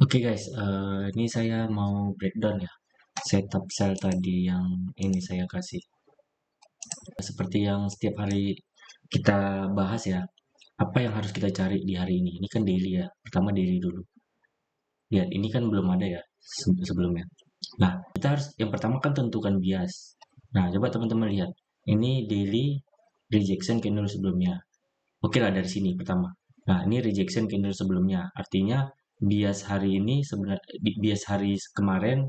Oke guys, ini saya mau breakdown ya setup sel tadi yang ini saya kasih. Seperti yang setiap hari kita bahas ya, apa yang harus kita cari di hari ini? Ini kan daily ya. Pertama daily dulu. Lihat, ini kan belum ada ya sebelumnya. Nah, kita harus yang pertama kan tentukan bias. Nah, coba teman-teman lihat. Ini daily rejection candle sebelumnya. Oke lah dari sini pertama. Nah, ini rejection candle sebelumnya. Artinya bias hari ini sebenarnya bias hari kemarin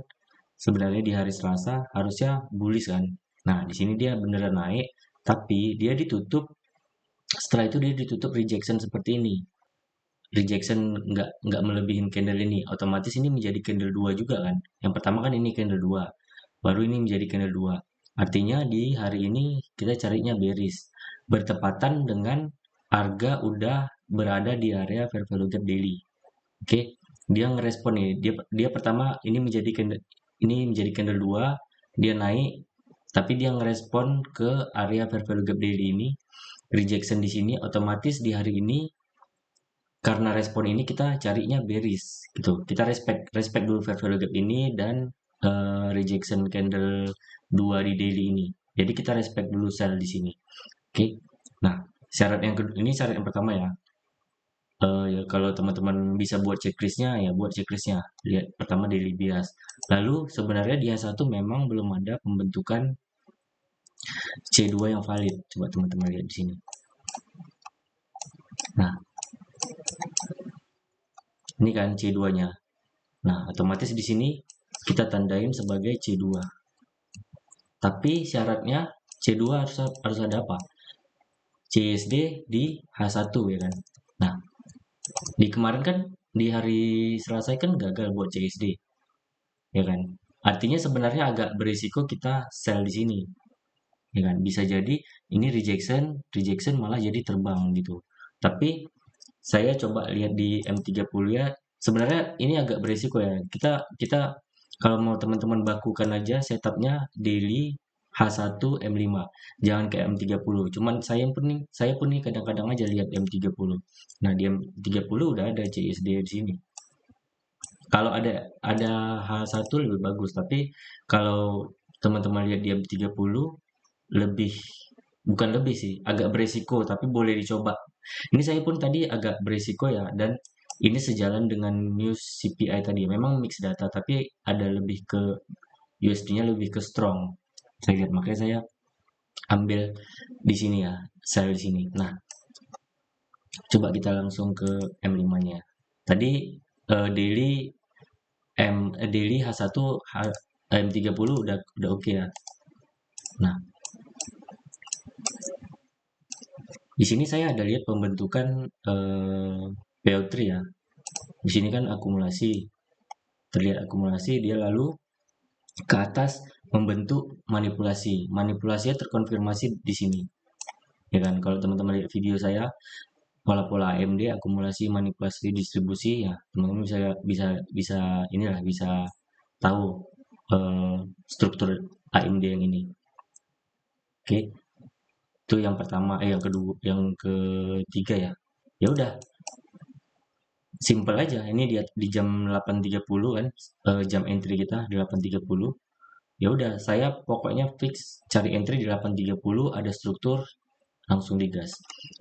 sebenarnya di hari Selasa harusnya bullish kan. Nah, di sini dia beneran naik, tapi dia ditutup setelah itu dia ditutup rejection seperti ini. Rejection nggak melebihin candle ini. Otomatis ini menjadi candle 2 juga kan. Yang pertama kan ini candle 2. Baru ini menjadi candle 2. Artinya di hari ini kita carinya bearish. Bertepatan dengan harga udah berada di area fair value gap daily. Oke, dia ngerespon nih. Dia pertama ini menjadi candle 2, dia naik, tapi dia ngerespon ke area fair value gap daily ini. Rejection di sini otomatis di hari ini karena respon ini kita carinya bearish gitu. Kita respect respect dulu fair value gap ini dan rejection candle 2 di daily ini. Jadi kita respect dulu sell di sini. Oke. Nah, syarat yang kedua ini syarat yang pertama ya. Ya kalau teman-teman bisa buat checklistnya ya buat checklistnya. Lihat pertama daily bias. Lalu sebenarnya di H1 memang belum ada pembentukan C2 yang valid. Coba teman-teman lihat di sini. Nah, ini kan C2-nya. Nah, otomatis di sini kita tandain sebagai C2. Tapi syaratnya C2 harus ada apa? CSD di H1 ya kan. Nah, di kemarin kan di hari Selasa kan gagal buat CSD ya kan. Artinya sebenarnya agak berisiko kita sell di sini ya kan. Bisa jadi ini rejection malah jadi terbang gitu. Tapi saya coba lihat di M30 ya, sebenarnya ini agak berisiko ya. Kita kita kalau mau teman-teman bakukan aja setupnya daily H1 M5. Jangan kayak M30. Cuman saya pun nih kadang-kadang aja lihat M30. Nah, di M30 udah ada CSD di sini. Kalau ada H1 lebih bagus, tapi kalau teman-teman lihat di M30 lebih bukan lebih sih, agak beresiko tapi boleh dicoba. Ini saya pun tadi agak beresiko ya dan ini sejalan dengan news CPI tadi. Memang mix data tapi ada lebih ke USD-nya lebih ke strong. Saya lihat makanya saya ambil di sini ya, sell di sini. Nah, coba kita langsung ke M5-nya. Tadi daily daily H1 M30 udah oke ya. Nah, di sini saya ada lihat pembentukan PO3 ya. Di sini kan akumulasi, terlihat akumulasi, dia lalu ke atas membentuk manipulasi. Manipulasinya terkonfirmasi di sini. Ya kan, kalau teman-teman lihat video saya, pola-pola AMD, akumulasi, manipulasi, distribusi, ya teman-teman bisa bisa bisa inilah bisa tahu eh, struktur AMD yang ini. Oke, itu yang pertama, yang kedua, yang ketiga ya. Ya udah, simple aja. Ini di jam 8.30 kan, jam entry kita di 8.30. Ya udah, saya pokoknya fix cari entry di 8.30 ada struktur langsung digas.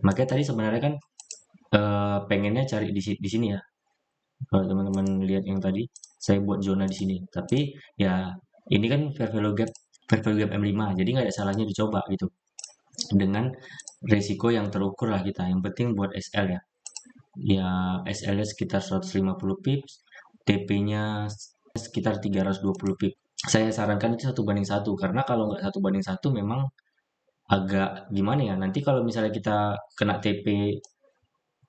Makanya tadi sebenarnya kan pengennya cari di sini ya. Kalau teman-teman lihat yang tadi, saya buat zona di sini. Tapi ya ini kan fair value gap M5, jadi nggak ada salahnya dicoba gitu. Dengan resiko yang terukur lah kita. Yang penting buat SL ya. Ya SL-nya sekitar 150 pips, TP-nya sekitar 320 pips. Saya sarankan itu 1 banding 1 karena kalau nggak 1 banding 1 memang agak gimana ya. Nanti kalau misalnya kita kena TP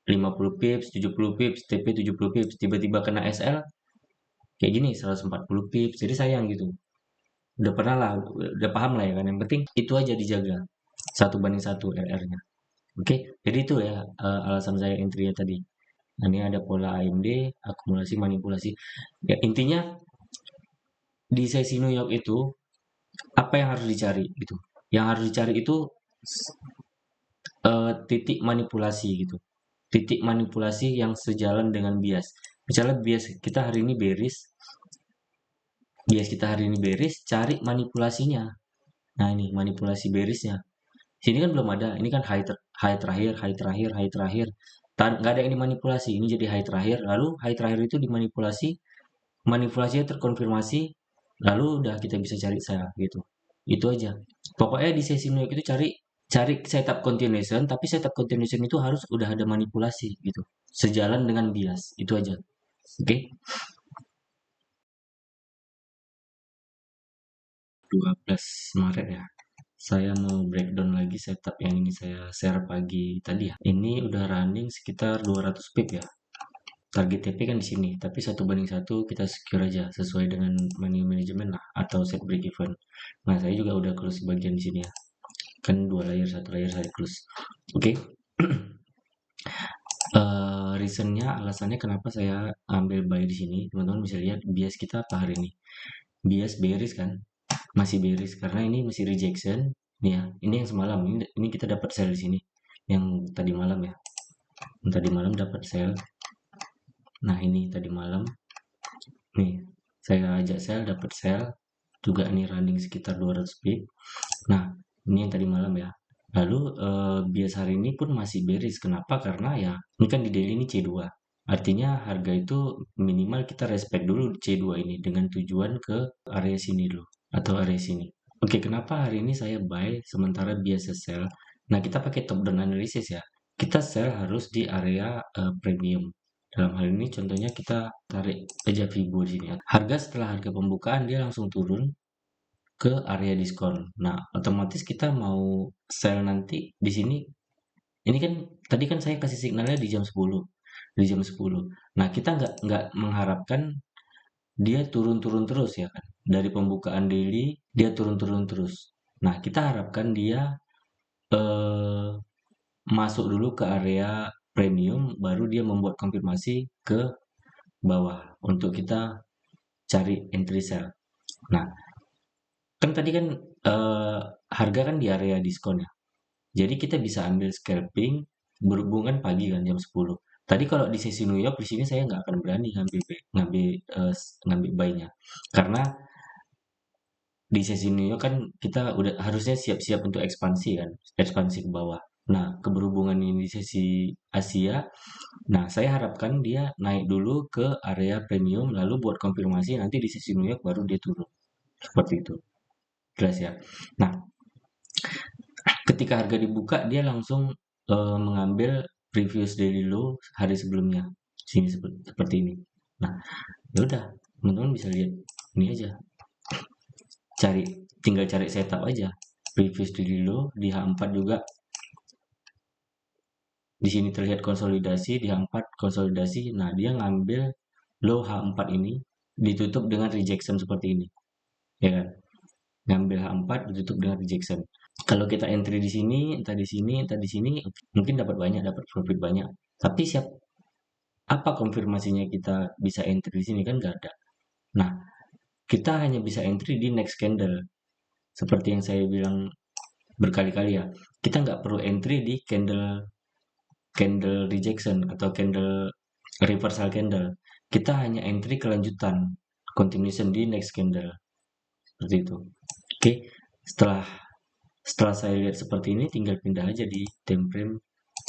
50 pips, 70 pips, TP 70 pips, tiba-tiba kena SL kayak gini 140 pips. Jadi sayang gitu. Udah pernah lah, udah paham lah ya kan. Yang penting itu aja dijaga. 1 banding 1 RR-nya. Oke, jadi itu ya alasan saya entry tadi. Nah, ini ada pola AMD, akumulasi, manipulasi. Ya, intinya di sesi New York itu apa yang harus dicari gitu. Yang harus dicari itu titik manipulasi gitu. Titik manipulasi yang sejalan dengan bias. Misalnya bias kita hari ini bearish, cari manipulasinya. Nah, ini manipulasi bearishnya. Sini kan belum ada, ini kan high terakhir, high terakhir, high terakhir. Nggak ada yang dimanipulasi, ini jadi high terakhir, lalu high terakhir itu dimanipulasi, manipulasinya terkonfirmasi, lalu udah kita bisa cari sell gitu. Itu aja. Pokoknya di sesi New York itu cari cari setup continuation, tapi setup continuation itu harus udah ada manipulasi gitu. Sejalan dengan bias, itu aja. Oke, okay? 12 Maret ya. Saya mau breakdown lagi setup yang ini saya share pagi tadi ya. Ini udah running sekitar 200 pip ya. Target TP kan di sini, tapi 1:1 kita secure aja sesuai dengan money management lah atau set break even. Nah, saya juga udah close bagian di sini ya. Kan 2 layer, 1 layer saya close. Oke. Okay? Reasonnya, alasannya kenapa saya ambil buy di sini, teman-teman bisa lihat bias kita apa hari ini. Bias bearish kan, masih bearish karena ini masih rejection. Nih ya, ini yang semalam, ini kita dapat sell di sini. Yang tadi malam ya, yang tadi malam dapat sell. Nah ini tadi malam, nih saya ajak sell, dapat sell juga nih running sekitar 200 pip. Nah ini yang tadi malam ya. Lalu bias hari ini pun masih bearish. Kenapa? Karena ya ini kan di daily ini C2. Artinya harga itu minimal kita respect dulu C2 ini dengan tujuan ke area sini dulu atau area sini. Oke, kenapa hari ini saya buy sementara biasa sell? Nah, kita pakai top down analysis ya. Kita sell harus di area premium. Dalam hal ini contohnya kita tarik aja Fibo di sini ya. Harga setelah harga pembukaan dia langsung turun ke area diskon. Nah, otomatis kita mau sell nanti di sini. Ini kan tadi kan saya kasih signalnya di jam 10. Di jam 10. Nah, kita nggak mengharapkan dia turun-turun terus ya kan. Dari pembukaan daily dia turun-turun terus. Nah, kita harapkan dia eh, masuk dulu ke area premium, baru dia membuat konfirmasi ke bawah untuk kita cari entry sell. Nah, kan tadi kan eh, harga kan di area diskon ya. Jadi kita bisa ambil scalping berhubungan pagi kan jam 10. Tadi kalau di sesi New York di sini saya nggak akan berani ngambil ngambil buy-nya. Karena di sesi New York kan kita udah harusnya siap-siap untuk ekspansi kan, ekspansi ke bawah. Nah, keberhubungan ini di sesi Asia, nah saya harapkan dia naik dulu ke area premium lalu buat konfirmasi nanti di sesi New York baru dia turun. Seperti itu. Jelas ya. Nah, ketika harga dibuka dia langsung mengambil previous daily low hari sebelumnya. Sini seperti ini. Nah, ya udah, teman-teman bisa lihat ini aja. Tinggal cari setup aja. Previous daily low di H4 juga. Di sini terlihat konsolidasi, di H4 konsolidasi. Nah, dia ngambil low H4 ini ditutup dengan rejection seperti ini. Ya kan? Ngambil H4 ditutup dengan rejection. Kalau kita entry di sini, entah di sini, entah di sini, mungkin dapat banyak, dapat profit banyak. Tapi apa konfirmasinya kita bisa entry di sini kan nggak ada. Nah, kita hanya bisa entry di next candle. Seperti yang saya bilang berkali-kali ya, kita nggak perlu entry di candle rejection atau candle reversal candle. Kita hanya entry kelanjutan, continuation di next candle. Seperti itu. Oke, setelah setelah saya lihat seperti ini, tinggal pindah aja di time frame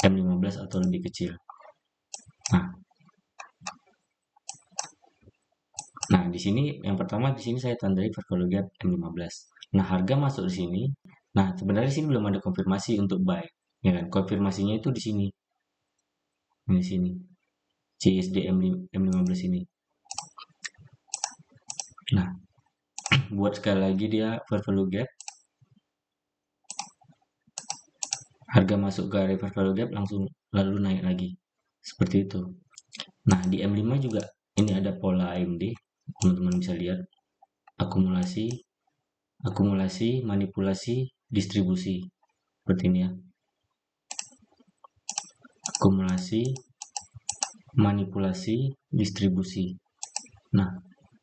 M15 atau lebih kecil. Nah, nah di sini yang pertama di sini saya tandai portfolio gap M15. Nah, harga masuk di sini. Nah, sebenarnya di sini belum ada konfirmasi untuk buy, ya kan? Konfirmasinya itu di sini. Di sini. CSD M15 ini. Nah, buat sekali lagi dia portfolio gap. Harga masuk ke area portfolio gap langsung lalu naik lagi. Seperti itu. Nah, di M5 juga ini ada pola AMD. Teman-teman bisa lihat akumulasi, akumulasi, manipulasi, distribusi. Seperti ini ya. Akumulasi, manipulasi, distribusi. Nah,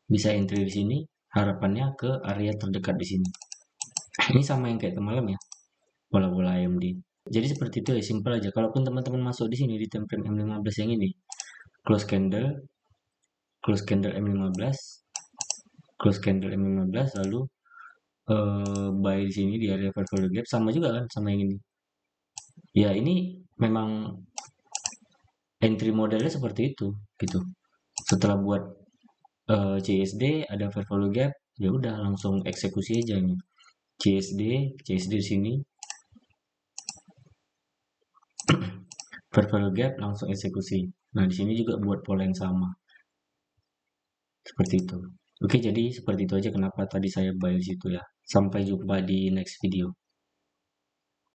bisa entry di sini, harapannya ke area terdekat di sini. Ini sama yang kayak malam ya, pola-pola AMD. Jadi seperti itu ya, simple aja. Kalaupun teman-teman masuk di sini di time frame M15 yang ini, close candle, close candle M15, close candle M15, lalu buy di sini di area fair value gap, sama juga kan sama yang ini. Ya ini memang entry modelnya seperti itu gitu. Setelah buat CSD ada fair value gap, ya udah langsung eksekusi aja ini. CSD di sini fair value gap langsung eksekusi. Nah, di sini juga buat pola yang sama. Seperti itu. Oke, jadi seperti itu aja kenapa tadi saya buy di situ ya. Sampai jumpa di next video.